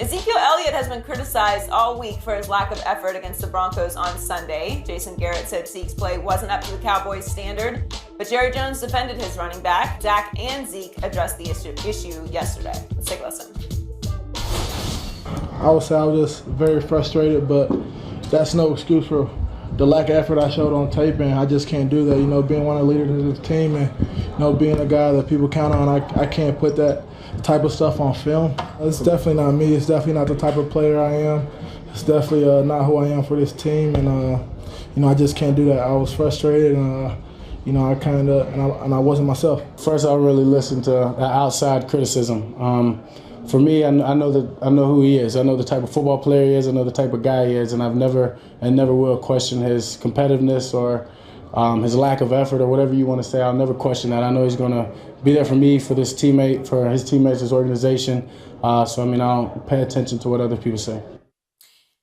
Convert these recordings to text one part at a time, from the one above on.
Ezekiel Elliott has been criticized all week for his lack of effort against the Broncos on Sunday. Jason Garrett said Zeke's play wasn't up to the Cowboys' standard, but Jerry Jones defended his running back. Dak and Zeke addressed the issue yesterday. Let's take a listen. I would say I was just very frustrated, but that's no excuse for the lack of effort I showed on tape, and I just can't do that. You know, being one of the leaders of this team and, you know, being a guy that people count on, I can't put that type of stuff on film. It's definitely not me. It's definitely not the type of player I am. It's definitely not who I am for this team, and, you know, I just can't do that. I was frustrated, and, you know, I wasn't myself. First, I really listened to outside criticism. For me, I know who he is. I know the type of football player he is. I know the type of guy he is, and I've never and never will question his competitiveness or his lack of effort or whatever you want to say. I'll never question that. I know he's going to be there for me, for this teammate, for his teammates, his organization. So I mean, I don't pay attention to what other people say.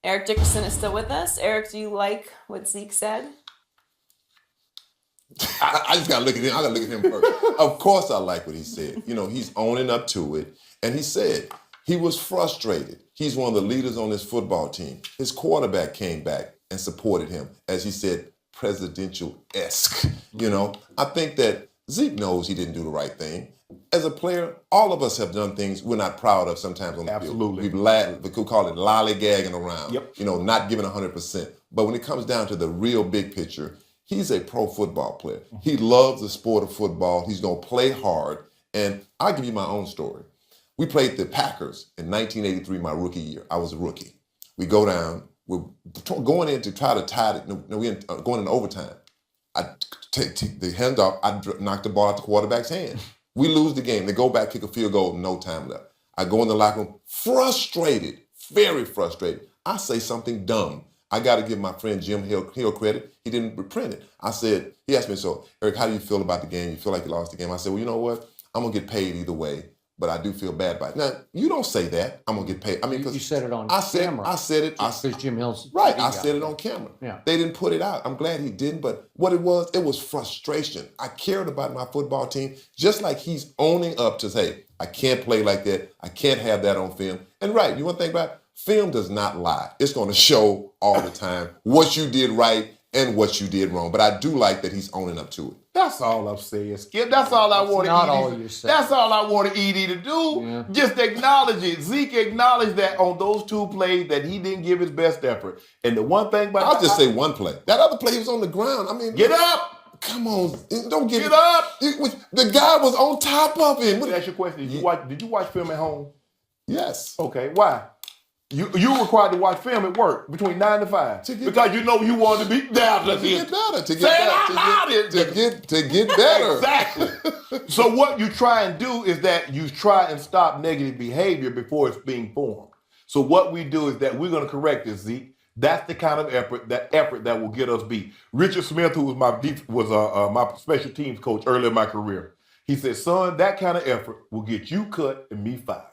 Eric Dickerson is still with us. Eric, do you like what Zeke said? I just got to look at him. I got to look at him first. Of course I like what he said. You know, he's owning up to it. And he said he was frustrated. He's one of the leaders on this football team. His quarterback came back and supported him, as he said, presidential-esque. You know, I think that Zeke knows he didn't do the right thing. As a player, all of us have done things we're not proud of sometimes on the field. We've laughed, we could call it lollygagging around, you know, not giving 100%. But when it comes down to the real big picture, he's a pro football player. He loves the sport of football. He's going to play hard. And I'll give you my own story. We played the Packers in 1983, my rookie year. I was a rookie. We go down. We're going in to try to tie it. No, we're going into overtime. I take the handoff. I knock the ball out the quarterback's hand. We lose the game. They go back, kick a field goal, no time left. I go in the locker room, frustrated, very frustrated. I say something dumb. I got to give my friend Jim Hill credit. He didn't reprint it. He asked me, so, Eric, how do you feel about the game? You feel like you lost the game? I said, well, you know what? I'm going to get paid either way. But I do feel bad about it. Now, you don't say that. I'm going to get paid. I mean, you said it on camera. I said it. Because Jim Hill's right. I said it on camera. Yeah. They didn't put it out. I'm glad he didn't. But what it was frustration. I cared about my football team, just like he's owning up to say, I can't play like that. I can't have that on film. And right, you want to think about it? Film does not lie. It's going to show all the time what you did right and what you did wrong. But I do like that he's owning up to it. That's all I'm saying, Skip. That's all I want That's all I want Edie to do. Yeah. Just acknowledge it. Zeke acknowledged that on those two plays that he didn't give his best effort. And the one thing about I'll just say one play. That other play, he was on the ground. I mean, get up. Come on, don't get up. The guy was on top of him. That's your question. Did you watch film at home? Yes. Okay. Why? You were required to watch film at work between 9 to 5 because you know you wanted to be down to get better. To get better. Exactly. So what you try and do is that you try and stop negative behavior before it's being formed. So what we do is that we're going to correct this, Zeke. That's the kind of effort that will get us beat. Richard Smith, who was my special teams coach early in my career, he said, son, that kind of effort will get you cut and me fired.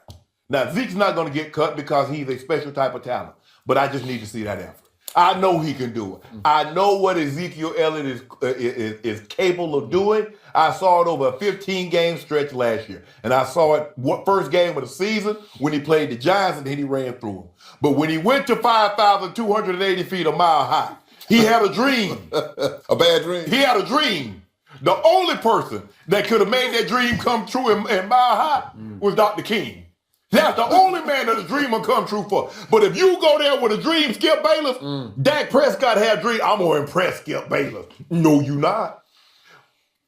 Now, Zeke's not going to get cut because he's a special type of talent, but I just need to see that effort. I know he can do it. I know what Ezekiel Elliott is capable of doing. I saw it over a 15-game stretch last year, and I saw it first game of the season when he played the Giants, and then he ran through them. But when he went to 5,280 feet a mile high, he had a dream. A bad dream? He had a dream. The only person that could have made that dream come true in mile high was Dr. King. That's the only man that a dream will come true for. But if you go there with a dream, Skip Bayless, Dak Prescott had a dream. I'm going to impress Skip Bayless. No, you not.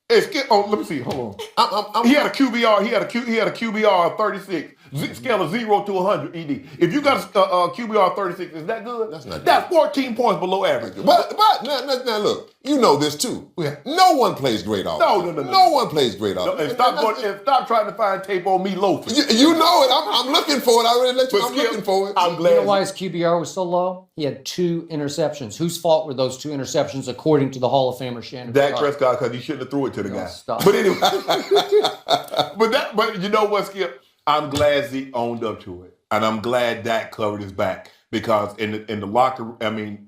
Hey, Skip, let me see. Hold on. He had a QBR. He had a QBR of 36. Scale of 0 to 100 ED. If you got a QBR 36, is that good? That's not good. That's 14 points below average. But now look, you know this too. Yeah. No one plays great offense. No. No one plays great offense. And stop trying to find tape on me loafing. You know it. I'm looking for it. I already let you know I'm looking for it. I'm glad. You know why his QBR was so low? He had 2 interceptions. Whose fault were those 2 interceptions, according to the Hall of Famer Shannon? Dak Prescott, because he shouldn't have threw it to the guy. Stop. But anyway, but you know what, Skip? I'm glad Zeke owned up to it, and I'm glad Dak covered his back because in the locker,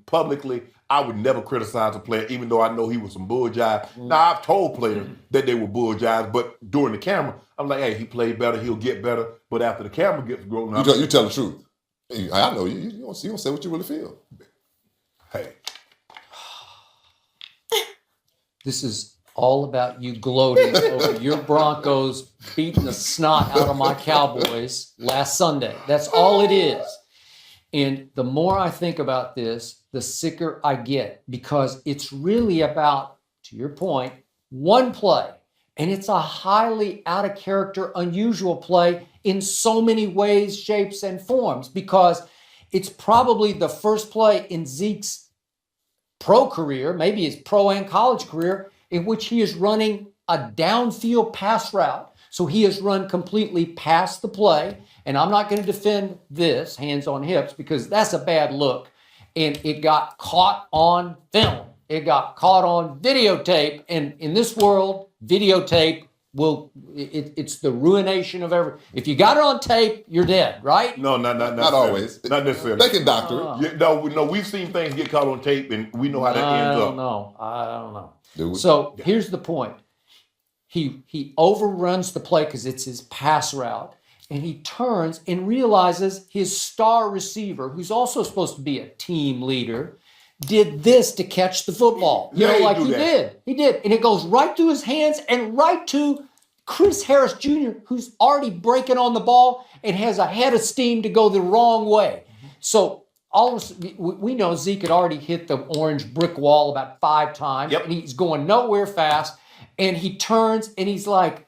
publicly, I would never criticize a player, even though I know he was some bull jive. Now I've told players that they were bull jives, but during the camera, I'm like, hey, he played better, he'll get better. But after the camera gets grown up, You tell the truth. You tell the truth. I'm glad Zeke owned up to it. And I'm glad Dak covered his back because in the locker, publicly, I would never criticize a player, even though I know he was some bull jive. Now I've told players that they were bull jives, but during the camera, I'm like, hey, he played better, he'll get better. But after the camera gets grown up, I know you don't say what you really feel. Hey. This is all about you gloating over your Broncos beating the snot out of my Cowboys last Sunday. That's all it is. And the more I think about this, the sicker I get, because it's really about, to your point, one play. And it's a highly out of character, unusual play in so many ways, shapes, and forms, because it's probably the first play in Zeke's pro career, maybe his pro and college career, in which he is running a downfield pass route. So he has run completely past the play. And I'm not going to defend this, hands on hips, because that's a bad look. And it got caught on film. It got caught on videotape. And in this world, videotape it's the ruination of every. If you got it on tape, you're dead, right? No, not always. Not necessarily. They can doctor it. Yeah, no, we've seen things get caught on tape, and we know how that ends up. I don't know. Dude. So here's the point. He overruns the play because it's his pass route, and he turns and realizes his star receiver, who's also supposed to be a team leader, did this to catch the football. You know, like he did. He did. And it goes right through his hands and right to Chris Harris Jr., who's already breaking on the ball and has a head of steam to go the wrong way. So we know Zeke had already hit the orange brick wall about 5 times. Yep. And he's going nowhere fast. And he turns and he's like,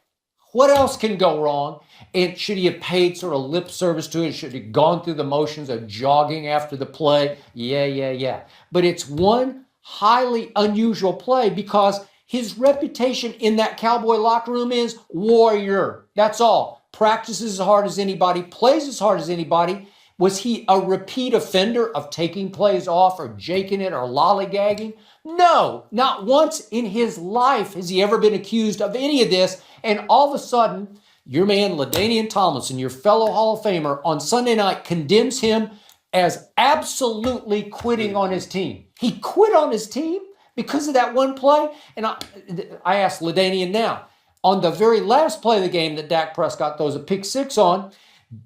what else can go wrong? And should he have paid sort of lip service to it? Should he have gone through the motions of jogging after the play? Yeah. But it's one highly unusual play because his reputation in that Cowboy locker room is warrior. That's all. Practices as hard as anybody, plays as hard as anybody. Was he a repeat offender of taking plays off or jaking it or lollygagging? No, not once in his life has he ever been accused of any of this. And all of a sudden, your man LaDainian Tomlinson, your fellow Hall of Famer, on Sunday night condemns him as absolutely quitting on his team. He quit on his team because of that one play. And I asked LaDainian now, on the very last play of the game that Dak Prescott throws a pick 6 on,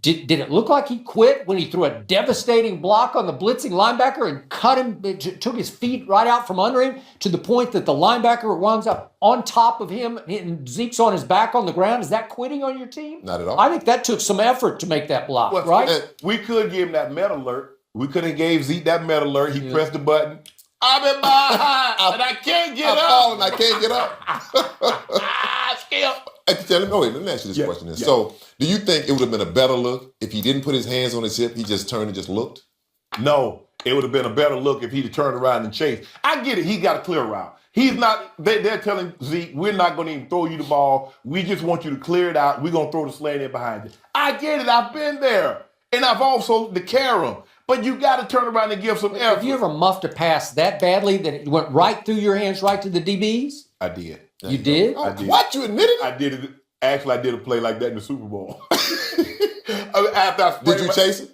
did it look like he quit when he threw a devastating block on the blitzing linebacker and cut him, took his feet right out from under him to the point that the linebacker winds up on top of him and Zeke's on his back on the ground? Is that quitting on your team? Not at all. I think that took some effort to make that block, right? We could give him that med alert. We could have gave Zeke that med alert. He pressed the button. I'm in my high, and I can't get up. And I can't get up. Skip. Let me ask you this question. Then. So, do you think it would have been a better look if he didn't put his hands on his hip, he just turned and just looked? No, it would have been a better look if he'd turned around and chased. I get it. He got a clear route. He's not, they're telling Zeke, we're not going to even throw you the ball. We just want you to clear it out. We're going to throw the slant in behind you. I get it. I've been there. And I've also the carom. But you got to turn around and give some effort. Have you ever muffed a pass that badly that it went right through your hands, right to the DBs? I did. You did? I did. What? You admitted it? I did it. Actually, I did a play like that in the Super Bowl. Did you chase it?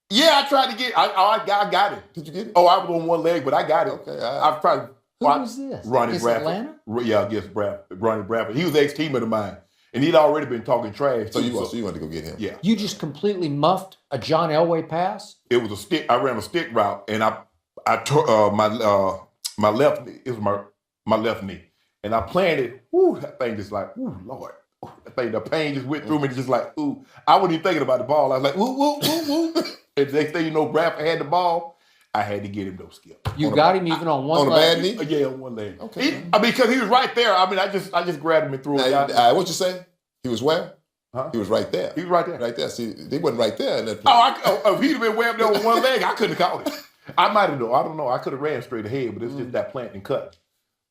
Yeah, I tried to get. I got it. Did you get it? Oh, I was on one leg, but I got it. Okay. I've tried. Who was this? Ronnie Against Bradford. Atlanta? Yeah, against Ronnie Bradford. He was an ex-teammate of mine, and he'd already been talking trash. So you wanted to go get him? Yeah. You just completely muffed a John Elway pass? It was a stick. I ran a stick route, and I tore my left knee. It was my left knee, and I planted. Whoo, that thing just like, ooh, Lord. That thing, the pain just went through me. Just like, ooh. I wasn't even thinking about the ball. I was like, woo, woo, woo, woo. And the next thing you know, Bradford had the ball. I had to get him those skills. You got him even on one leg? On a bad knee? Yeah, on one leg. Okay. Because he was right there. I mean, I just grabbed him and threw him out. What you say? He was where? Huh? He was right there. He was right there. Right there. See, they wasn't right there in that play. If he'd have been way up there on one leg, I couldn't have caught it. I might have though. I don't know. I could have ran straight ahead, but it's just that plant and cut.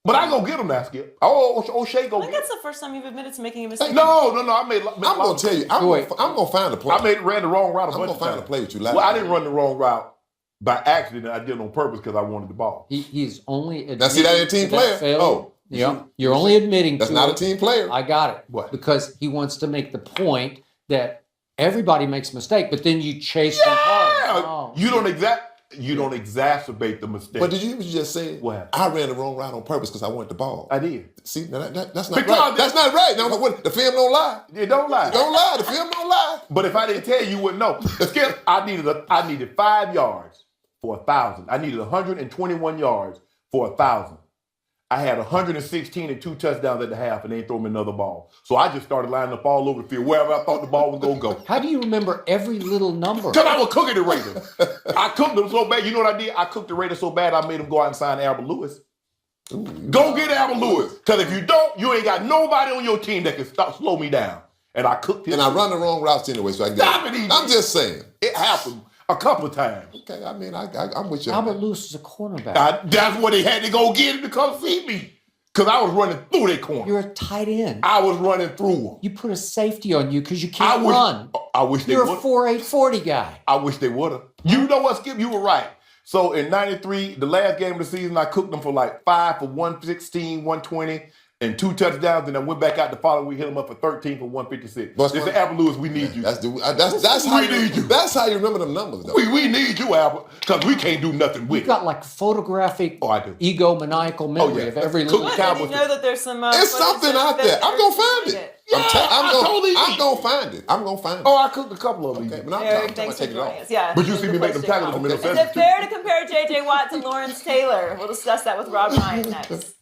But I go get him now, Skip. O'Shea go I think get him. that's the first time you've admitted to making a mistake. No. I made I'm going to tell you. I'm going to find a play. ran the wrong route a bunch of times. I'm going to find a play with you. Well, I didn't run the wrong route by accident. I did it on purpose because I wanted the ball. He's only admitting Now, see, that ain't a team player. Oh, yeah. You're only admitting that's to not it. a team player. I got it. What? Because he wants to make the point that everybody makes a mistake, but then you chase them hard. You don't exact. you don't exacerbate the mistake. But did you hear what you just said? What happened? I ran the wrong route on purpose because I wanted the ball. I did. See, now that's not Because right. That's not right. No, the film don't lie. It don't lie. It don't lie. The film don't lie. But if I didn't tell you, you wouldn't know. I needed 5 yards for 1,000. I needed 121 yards for 1,000. I had 116 and 2 touchdowns at the half, and they throw me another ball. So I just started lining up all over the field, wherever I thought the ball was going to go. How do you remember every little number? Because I was cooking the Raiders. I cooked them so bad. You know what I did? I cooked the Raiders so bad, I made them go out and sign Albert Lewis. Ooh. Go get Albert Lewis. Because if you don't, you ain't got nobody on your team that can slow me down. And I cooked him. And I run the wrong routes anyway, so I get Stop it, I'm just saying. It happened a couple of times. Okay, I mean, I'm with you. Albert Lewis is a cornerback. That's what they had to go get him to come see me. Because I was running through their corner. You're a tight end. I was running through them. You put a safety on you because you can't run. I wish they You're would. a 4'8", 40 guy. I wish they would have. You know what, Skip? You were right. So in 93, the last game of the season, I cooked them for like 5 for 116, 120, and 2 touchdowns. And I went back out the following week, hit them up for 13 for 156. This is Albert Lewis. We need you. That's how you remember them numbers, though. We need you, Albert, because we can't do nothing with You've got like photographic, I do. egomaniacal memory of every little. Cook Did you know that there's some? It's something out there. I'm gonna find it. I'm gonna find it. I'm gonna find it. Oh, I cooked a couple of them. Okay, but Eric, thanks for joining us. Yeah. But you see me make them tackles in the middle. Is it fair to compare J.J. Watt to Lawrence Taylor? We'll discuss that with Rob Ryan next.